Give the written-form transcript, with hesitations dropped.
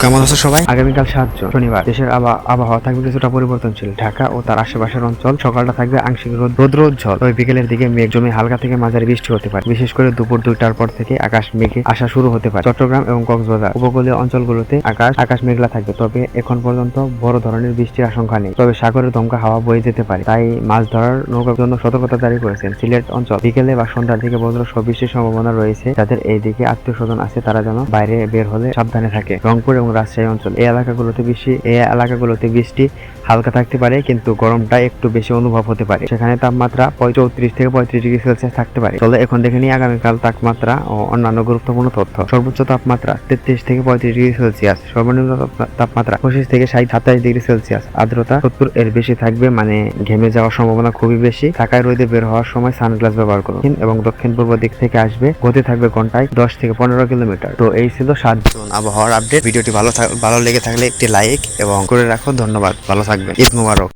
কেমন আছো সবাই? আগামীকাল ৭ জুন শনিবার দেশের আবহাওয়া থাকবে কিছুটা পরিবর্তনশীল। ঢাকা ও তার আশেপাশের অঞ্চল সকালটা থাকবে আংশিক রৌদ্রোজ্জ্বল, তবে বিকেলের দিকে মেঘ জমে হালকা থেকে মাঝারি বৃষ্টি হতে পারে। বিশেষ করে দুপুর 2টার পর থেকে আকাশ মেঘে আসা শুরু হতে পারে। চট্টগ্রাম এবং কক্সবাজার উপকূলীয় অঞ্চলগুলোতে আকাশ মেঘলা থাকবে, তবে এখন পর্যন্ত বড় ধরনের বৃষ্টির আশঙ্কা নেই। তবে সাগরের দমকা হাওয়া বয়ে যেতে পারে, তাই মাছ ধরার নৌকার জন্য সতর্কতা জারি করেছেন সিলেট অঞ্চল। বিকেলে বা সন্ধ্যার দিকে বজ্রসহ বৃষ্টির সম্ভাবনা রয়েছে। যাদের এই দিকে আত্মীয় স্বজন আছে তারা যেন বাইরে বের হলে সাবধানে থাকে। রংপুর এবং রাজশাহী অঞ্চল এই এলাকাগুলোতে বৃষ্টি হালকা থাকতে পারে, কিন্তু গরমটা একটু বেশি অনুভব হতে পারে। সেখানে তাপমাত্রা 34 থেকে 35 ডিগ্রি সেলসিয়াস থাকতে পারে। চলো এখন দেখে নিই আগামীকাল তাপমাত্রা ও অন্যান্য গুরুত্বপূর্ণ তথ্য। সর্বোচ্চ তাপমাত্রা 33 থেকে 35 ডিগ্রি সেলসিয়াস, সর্বনিম্ন তাপমাত্রা 25 থেকে 27 ডিগ্রি সেলসিয়াস। আর্দ্রতা 70 এর বেশি থাকবে, মানে ঘেমে যাওয়ার সম্ভাবনা খুবই বেশি। ঢাকায় রোদে বের হওয়ার সময় সানগ্লাস ব্যবহার করুন এবং দক্ষিণ পূর্ব দিক থেকে আসবে, গতি থাকবে ঘন্টায় 10 থেকে 15 কিলোমিটার। তো এই ছিল 7 জুন আবহাওয়ার আপডেট। ভিডিওটি ভালো লেগে থাকলে একটি লাইক এবং করে রাখো। ধন্যবাদ, ভালো থাকবেন। ঈদ মুবারক।